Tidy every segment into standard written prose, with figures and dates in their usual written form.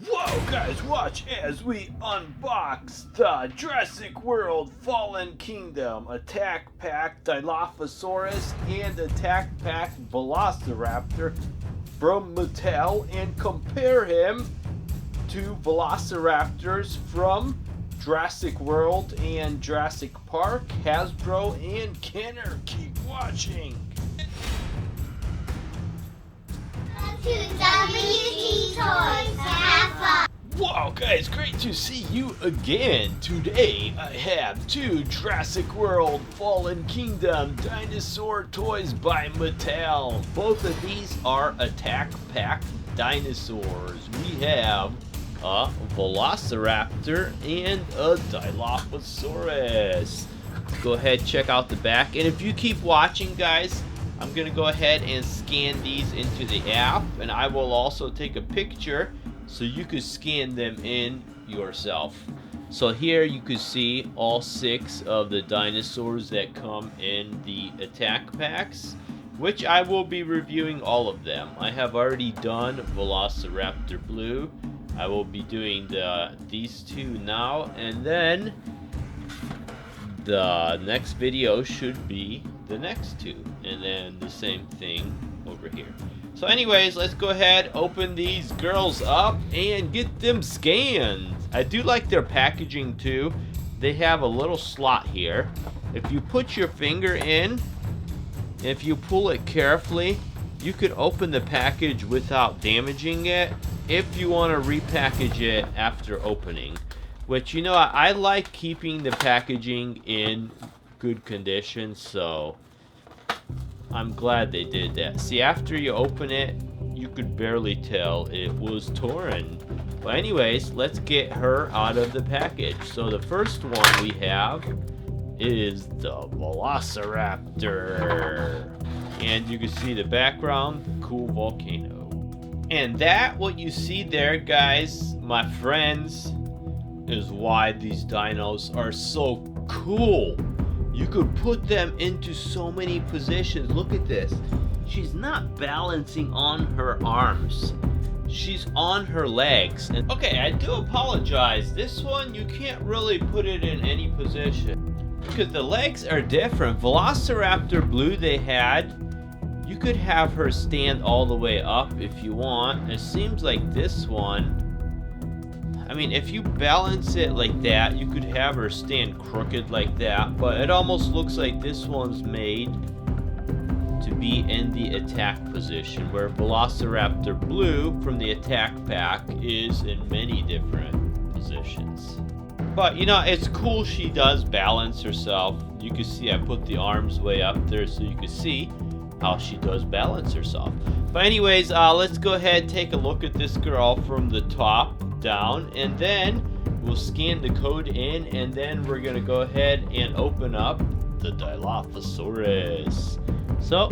Whoa, guys, watch as we unbox the Jurassic World Fallen Kingdom Attack Pack Dilophosaurus and Attack Pack Velociraptor from Mattel and compare him to Velociraptors from Jurassic World and Jurassic Park, Hasbro, and Kenner. Keep watching. To WDToys, have fun. Wow, guys, great to see you again. Today I have two Jurassic World Fallen Kingdom Dinosaur toys by Mattel. Both of these are Attack Pack dinosaurs. We have a Velociraptor and a Dilophosaurus. Let's go ahead and check out the back. And if you keep watching, guys, I'm going to go ahead and scan these into the app, and I will also take a picture so you could scan them in yourself. So here you can see all 6 of the dinosaurs that come in the attack packs, which I will be reviewing all of them. I have already done Velociraptor Blue. I will be doing these 2 now, and then the next video should be the next 2, and then the same thing over here. So anyways, let's go ahead, open these girls up and get them scanned. I do like their packaging too. They have a little slot here. If you put your finger in, if you pull it carefully, you could open the package without damaging it if you want to repackage it after opening. Which, you know, I like keeping the packaging in good condition, so I'm glad they did that. See, after you open it, you could barely tell it was torn. But anyways, let's get her out of the package. So the first one we have is the Velociraptor. And you can see the background, cool volcano. And that, what you see there, guys, my friends, is why these dinos are so cool. You could put them into so many positions. Look at this. She's not balancing on her arms. She's on her legs. And okay, I do apologize. This one, you can't really put it in any position because the legs are different. Velociraptor Blue they had, you could have her stand all the way up if you want. It seems like this one, I mean, if you balance it like that, you could have her stand crooked like that, but it almost looks like this one's made to be in the attack position, where Velociraptor Blue from the attack pack is in many different positions. But, you know, it's cool she does balance herself. You can see I put the arms way up there so you can see how she does balance herself. But anyways, let's go ahead and take a look at this girl from the top down, and then we'll scan the code in, and then we're gonna go ahead and open up the Dilophosaurus. So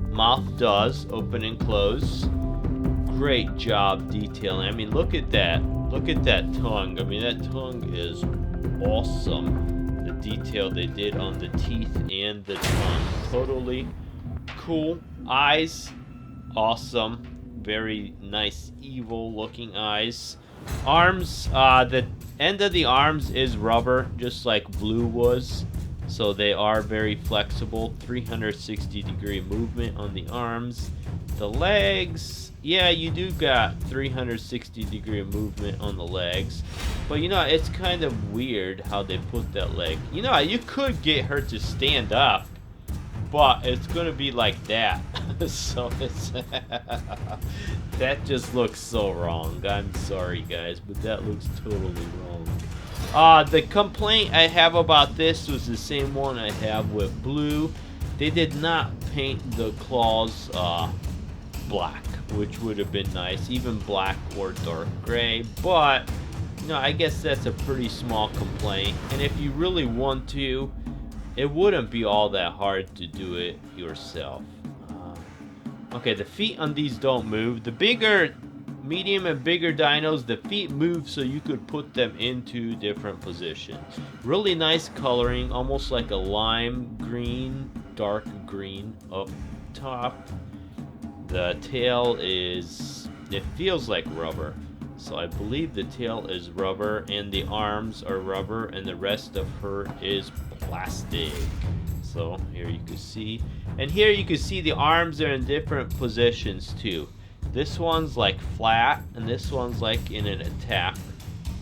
mouth does open and close. Great job detailing. I mean, look at that tongue. I mean, that tongue is awesome. The detail they did on the teeth and the tongue, totally cool. Eyes, awesome. Very nice, evil looking eyes. Arms, the end of the arms is rubber, just like Blue was. So they are very flexible. 360-degree movement on the arms. The legs, yeah, you do got 360-degree movement on the legs. But you know, it's kind of weird how they put that leg. You know, you could get her to stand up, but it's gonna be like that. So it's that just looks so wrong. I'm sorry, guys, but that looks totally wrong. The complaint I have about this was the same one I have with Blue. They did not paint the claws black, which would have been nice, even black or dark gray. But you know, I guess that's a pretty small complaint. And if you really want to, it wouldn't be all that hard to do it yourself. Okay, the feet on these don't move. The bigger, medium and bigger dinos, the feet move so you could put them into different positions. Really nice coloring, almost like a lime green, dark green up top. The tail is, it feels like rubber. So I believe the tail is rubber and the arms are rubber and the rest of her is plastic. So here you can see, and here you can see the arms are in different positions too. This one's like flat and this one's like in an attack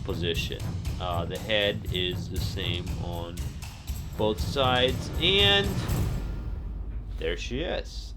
position. The head is the same on both sides, and there she is.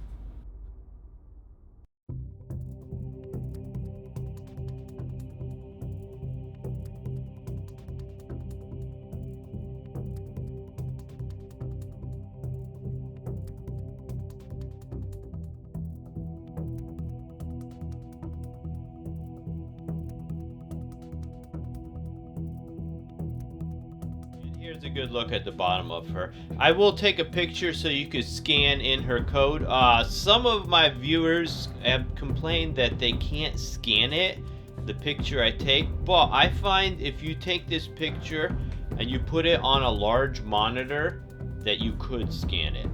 Here's a good look at the bottom of her. I will take a picture so you could scan in her code. Some of my viewers have complained that they can't scan it, the picture I take, but I find if you take this picture and you put it on a large monitor that you could scan it.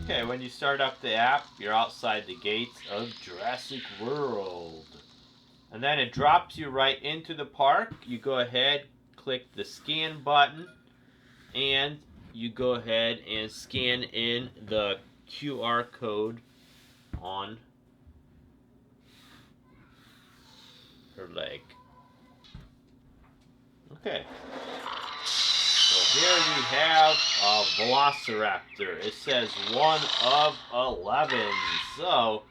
Okay, when you start up the app, you're outside the gates of Jurassic World. And then it drops you right into the park. You go ahead, click the scan button, and you go ahead and scan in the QR code on her leg. Okay. So here we have a Velociraptor. It says 1 of 11. So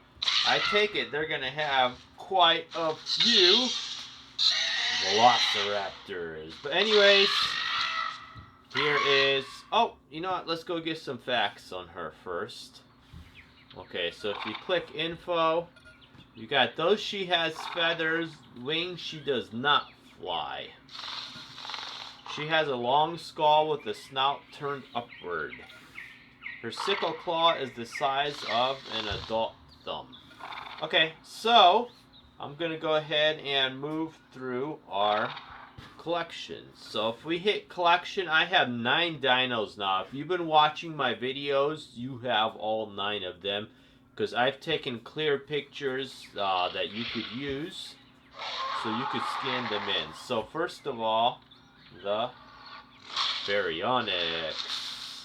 I take it they're going to have quite a few Velociraptors. But anyways, here is... Oh, you know what? Let's go get some facts on her first. Okay, so if you click info, you got those. She has feathers, wings. She does not fly. She has a long skull with the snout turned upward. Her sickle claw is the size of an adult thumb. Okay, so I'm going to go ahead and move through our collection. So if we hit collection, I have 9 dinos now. If you've been watching my videos, you have all 9 of them, because I've taken clear pictures that you could use, so you could scan them in. So first of all, the Baryonyx.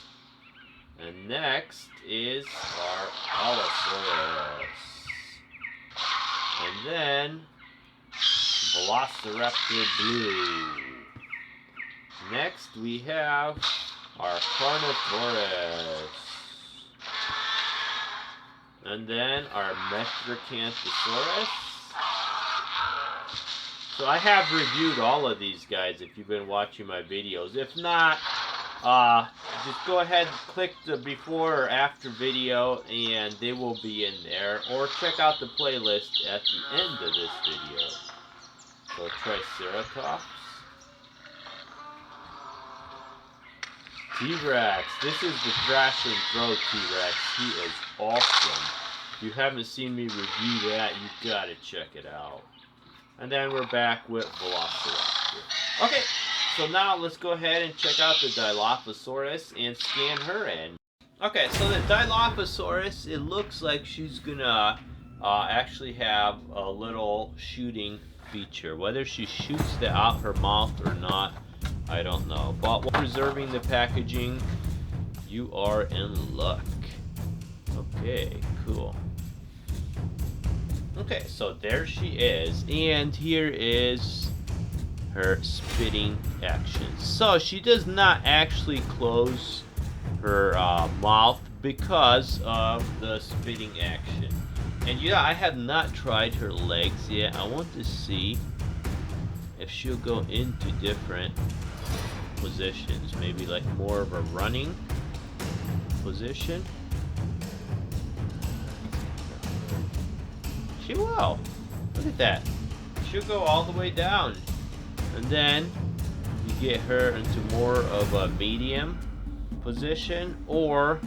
And next is our Allosaurus. And then Velociraptor Blue. Next we have our Carnotaurus. And then our Metriacanthosaurus. So I have reviewed all of these guys if you've been watching my videos. If not, just go ahead and click the before or after video and they will be in there. Or check out the playlist at the end of this video. So Triceratops. T-Rex. This is the thrash and throw T-Rex. He is awesome. If you haven't seen me review that, you gotta check it out. And then we're back with Velociraptor. Okay, so now let's go ahead and check out the Dilophosaurus and scan her in. Okay, so the Dilophosaurus, it looks like she's gonna actually have a little shooting feature. Whether she shoots out her mouth or not, I don't know. But while preserving the packaging, you are in luck. Okay, cool. Okay, so there she is, and here is her spitting action. So she does not actually close her mouth because of the spitting action. And yeah, I have not tried her legs yet. I want to see if she'll go into different positions, maybe like more of a running position. She will. Look at that. She'll go all the way down. And then you get her into more of a medium position or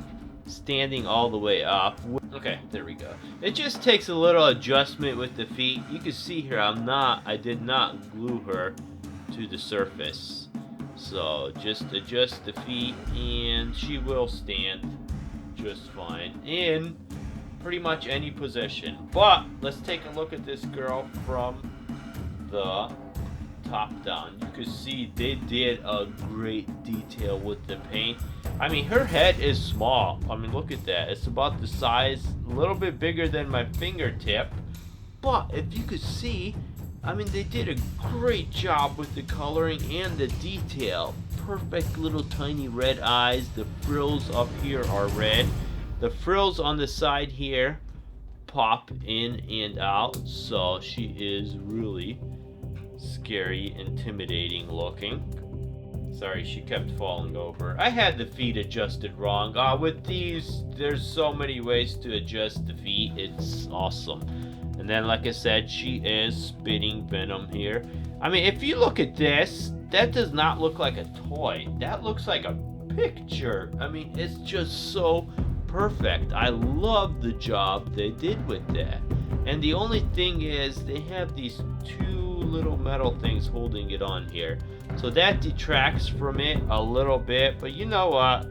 standing all the way up. Okay, there we go. It just takes a little adjustment with the feet. You can see here I did not glue her to the surface. So just adjust the feet and she will stand just fine. And pretty much any position. But let's take a look at this girl from the top down. You can see they did a great detail with the paint. I mean, her head is small. I mean, look at that. It's about the size, a little bit bigger than my fingertip. But if you could see, I mean, they did a great job with the coloring and the detail. Perfect little tiny red eyes. The frills up here are red. The frills on the side here pop in and out. So she is really scary, intimidating looking. Sorry, she kept falling over. I had the feet adjusted wrong. With these, there's so many ways to adjust the feet. It's awesome. And then, like I said, she is spitting venom here. I mean, if you look at this, that does not look like a toy. That looks like a picture. I mean, it's just so perfect. I love the job they did with that. And the only thing is, they have these two little metal things holding it on here. So that detracts from it a little bit. But you know what?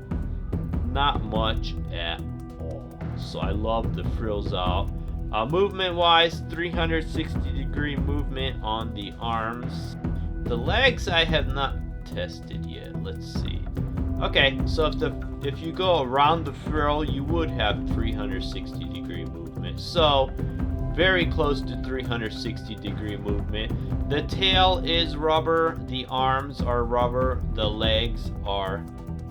Not much at all. So I love the frills out. Movement wise, 360-degree movement on the arms. The legs I have not tested yet. Let's see. Okay, so if you go around the frill, you would have 360-degree movement. So very close to 360-degree movement. The tail is rubber, the arms are rubber, the legs are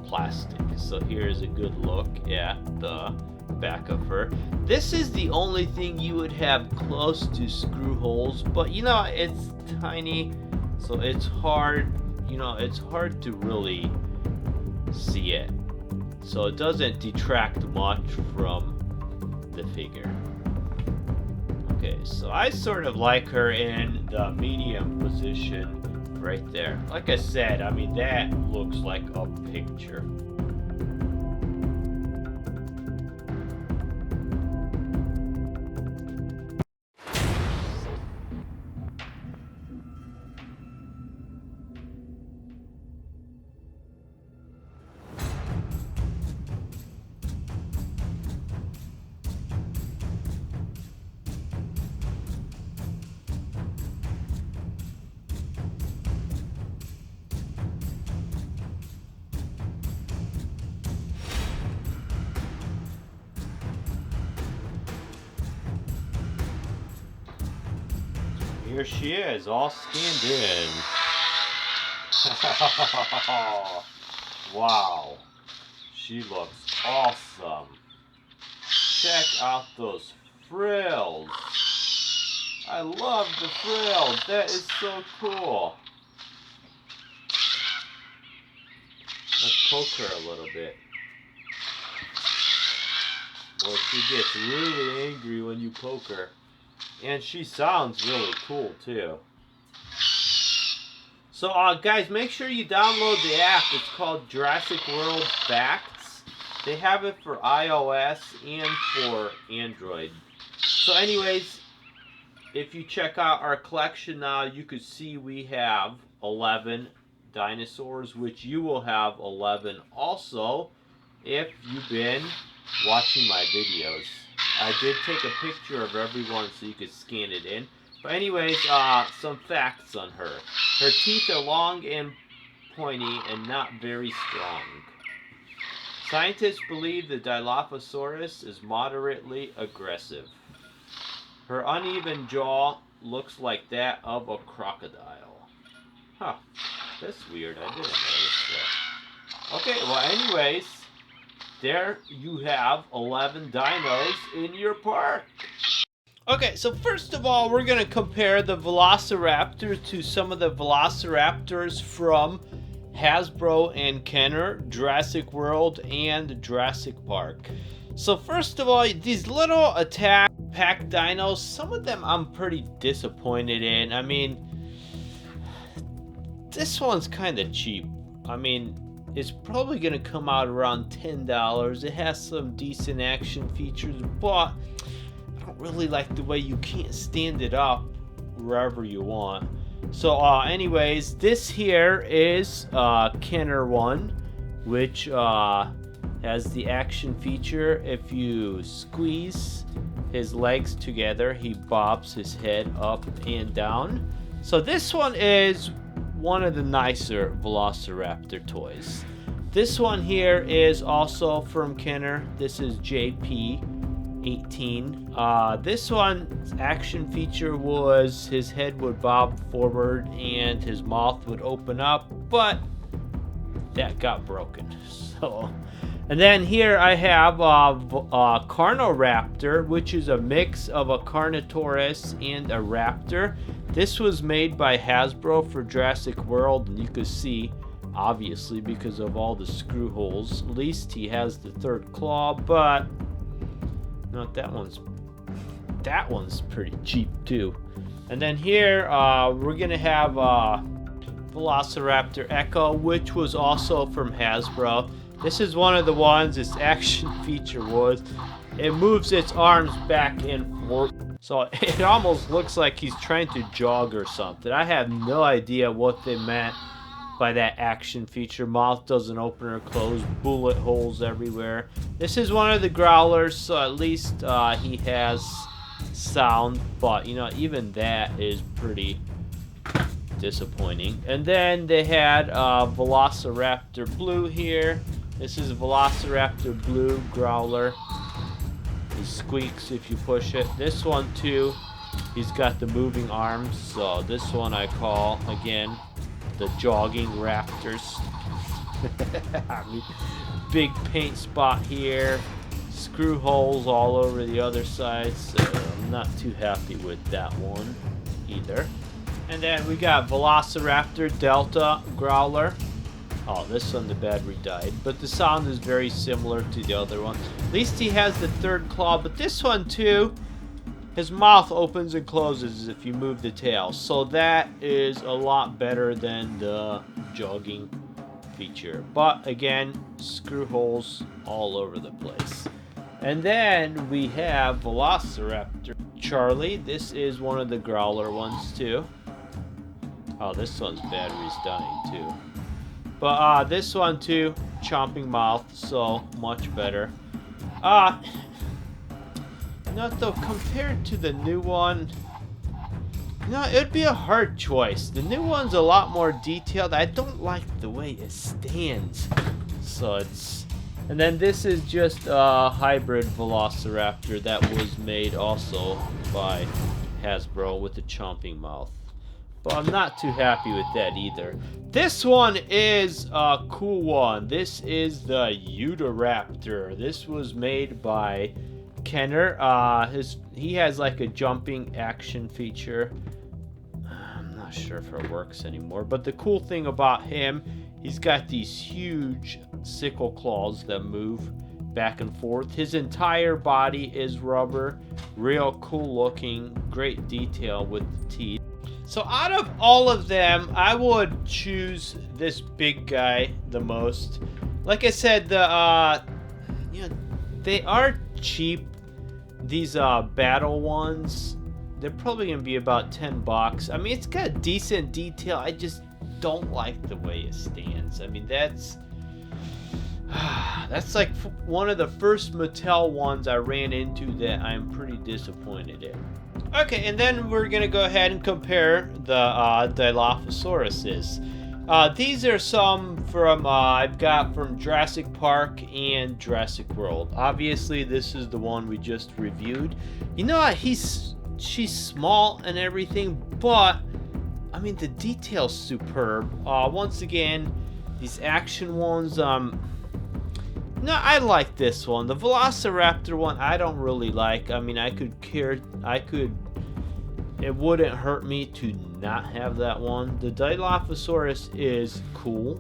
plastic. So here's a good look at the back of her. This is the only thing you would have close to screw holes, but you know, it's tiny, so it's hard, you know, it's hard to really see it. So it doesn't detract much from the figure. Okay, so I sort of like her in the medium position right there. Like I said, I mean, that looks like a picture. Here she is, all scanned in. Wow. She looks awesome. Check out those frills. I love the frills. That is so cool. Let's poke her a little bit. Boy, she gets really angry when you poke her. And she sounds really cool too. So guys, make sure you download the app. It's called Jurassic World Facts. They have it for iOS and for Android. So anyways, if you check out our collection now, you can see we have 11 dinosaurs, which you will have 11 also if you've been watching my videos. I did take a picture of everyone so you could scan it in. But anyways, some facts on her. Her teeth are long and pointy and not very strong. Scientists believe the Dilophosaurus is moderately aggressive. Her uneven jaw looks like that of a crocodile. Huh, that's weird. I didn't notice that. Okay, well anyways, there you have 11 dinos in your park. Okay, so first of all, we're going to compare the Velociraptor to some of the Velociraptors from Hasbro and Kenner, Jurassic World, and Jurassic Park. So first of all, these little attack pack dinos, some of them I'm pretty disappointed in. I mean, this one's kind of cheap. I mean, it's probably going to come out around $10. It has some decent action features, but I don't really like the way you can't stand it up wherever you want. So anyways, this here is Kenner one, which has the action feature. If you squeeze his legs together, he bobs his head up and down. So this one is one of the nicer Velociraptor toys. This one here is also from Kenner. This is JP18. This one's action feature was his head would bob forward and his mouth would open up, but that got broken. So, and then here I have a Carnoraptor, which is a mix of a Carnotaurus and a raptor. This was made by Hasbro for Jurassic World, and you can see, obviously, because of all the screw holes, at least he has the third claw, but no, that one's pretty cheap too. And then here we're gonna have Velociraptor Echo, which was also from Hasbro. This is one of the ones its action feature was it moves its arms back and forth. So it almost looks like he's trying to jog or something. I have no idea what they meant by that action feature. Mouth doesn't open or close, bullet holes everywhere. This is one of the Growlers, so at least he has sound, but you know, even that is pretty disappointing. And then they had Velociraptor Blue here. This is Velociraptor Blue Growler. He squeaks if you push it. This one too, he's got the moving arms, so this one I call, again, the jogging raptors. I mean, big paint spot here, screw holes all over the other side, so I'm not too happy with that one either. And then we got Velociraptor Delta Growler. Oh, this one the battery died, but the sound is very similar to the other one. At least he has the third claw, but this one too, his mouth opens and closes if you move the tail. So that is a lot better than the jogging feature. But again, screw holes all over the place. And then we have Velociraptor Charlie. This is one of the Growler ones too. Oh, this one's battery's dying too. But this one too, chomping mouth, so much better. Not though, compared to the new one, no, it would be a hard choice. The new one's a lot more detailed. I don't like the way it stands. So it's, and then this is just a hybrid Velociraptor that was made also by Hasbro with the chomping mouth. But I'm not too happy with that either. This one is a cool one. This is the Utahraptor. This was made by Kenner. He has like a jumping action feature. I'm not sure if it works anymore. But the cool thing about him, he's got these huge sickle claws that move back and forth. His entire body is rubber. Real cool looking. Great detail with the teeth. So out of all of them, I would choose this big guy the most. Like I said, the you know, they are cheap. These battle ones, they're probably gonna be about $10. I mean, it's got decent detail. I just don't like the way it stands. I mean, that's like one of the first Mattel ones I ran into that I'm pretty disappointed in. Okay, and then we're gonna go ahead and compare the Dilophosauruses. These are some from I've got from Jurassic Park and Jurassic World. Obviously, this is the one we just reviewed. You know what? She's small and everything, but I mean the detail's superb. Once again, these action ones. No, I like this one. The Velociraptor one, I don't really like. I mean, it wouldn't hurt me to not have that one. The Dilophosaurus is cool.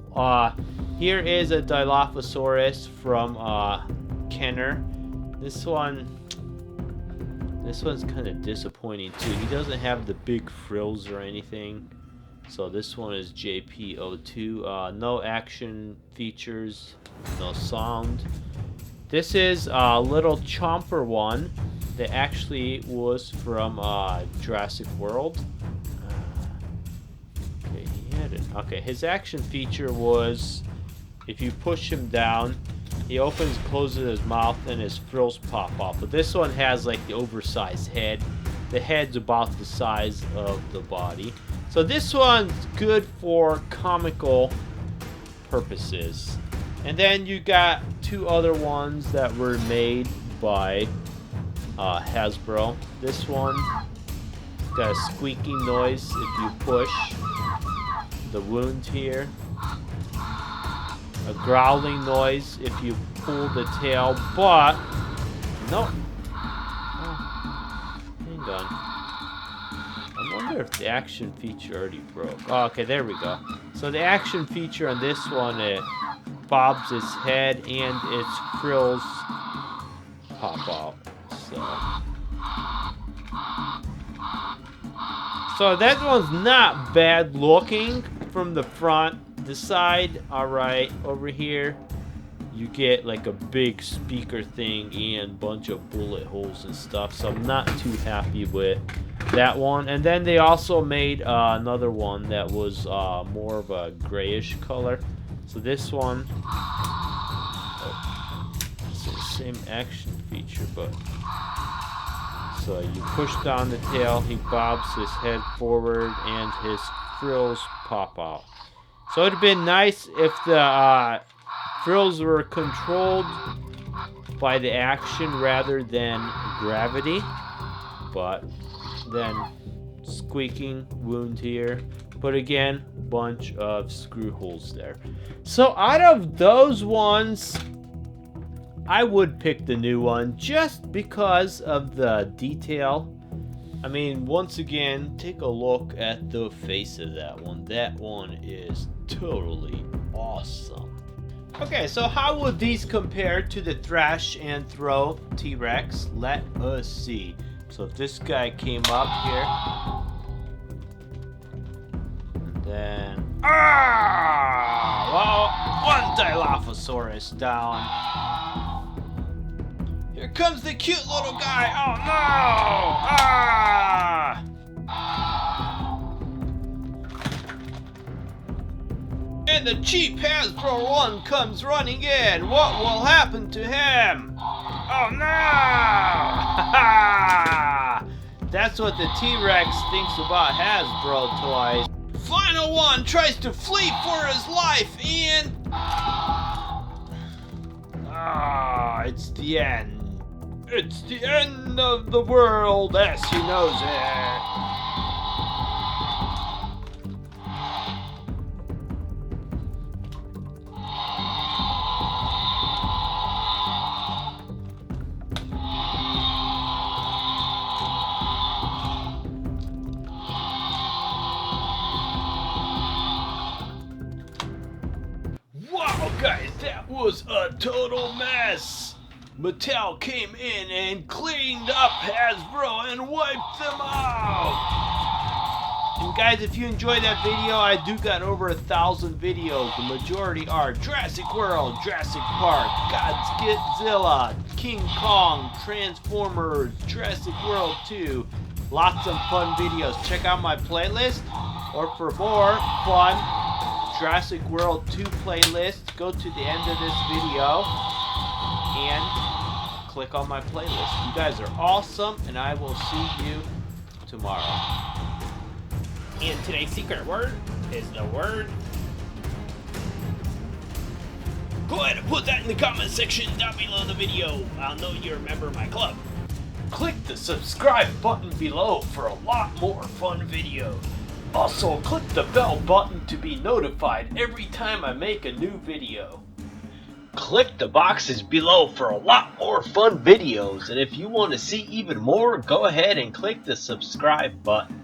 Here is a Dilophosaurus from Kenner. This one's kind of disappointing too. He doesn't have the big frills or anything. So this one is JP02. No action features, no sound. This is a little chomper one that actually was from Jurassic World. Okay, his action feature was if you push him down, He opens, closes his mouth, and his frills pop off. But this one has like the oversized head. The head's about the size of the body. So this one's good for comical purposes. And then you got two other ones that were made by Hasbro. This one got a squeaking noise if you push the wound here. A growling noise if you pull the tail, but no. Oh, hang on. I wonder if the action feature already broke. Oh, okay, there we go. So the action feature on this one, it bobs its head and its frills pop out. So that one's not bad looking from the front. The side, alright. Over here, you get like a big speaker thing and a bunch of bullet holes and stuff. So I'm not too happy with that one. And then they also made another one that was more of a grayish color. So this one, it's the same action feature, but so you push down the tail, he bobs his head forward, and his frills pop out. So it'd have been nice if the frills were controlled by the action rather than gravity. But then squeaking wound here. But again, bunch of screw holes there. So out of those ones, I would pick the new one just because of the detail. I mean, once again, take a look at the face of that one. That one is totally awesome. Okay, so how would these compare to the Thrash and Throw T-Rex? Let us see. So if this guy came up here, and then well, one Dilophosaurus down. Here comes the cute little guy. Oh no! And the cheap Hasbro one comes running in. What will happen to him? Oh no! That's what the T-Rex thinks about Hasbro toys. Final one tries to flee for his life and it's the end. It's the end of the world as he knows it. Wow, guys, that was a total mess. Mattel came in and cleaned up Hasbro and wiped them out. And guys, if you enjoyed that video, I do got over 1,000 videos. The majority are Jurassic World, Jurassic Park, Godzilla, King Kong, Transformers, Jurassic World 2. Lots of fun videos. Check out my playlist, or for more fun Jurassic World 2 playlist, go to the end of this video and click on my playlist. You guys are awesome, and I will see you tomorrow. And today's secret word is the word. Go ahead and put that in the comment section down below the video. I'll know you're a member of my club. Click the subscribe button below for a lot more fun videos. Also, click the bell button to be notified every time I make a new video. Click the boxes below for a lot more fun videos, and if you want to see even more, go ahead and click the subscribe button.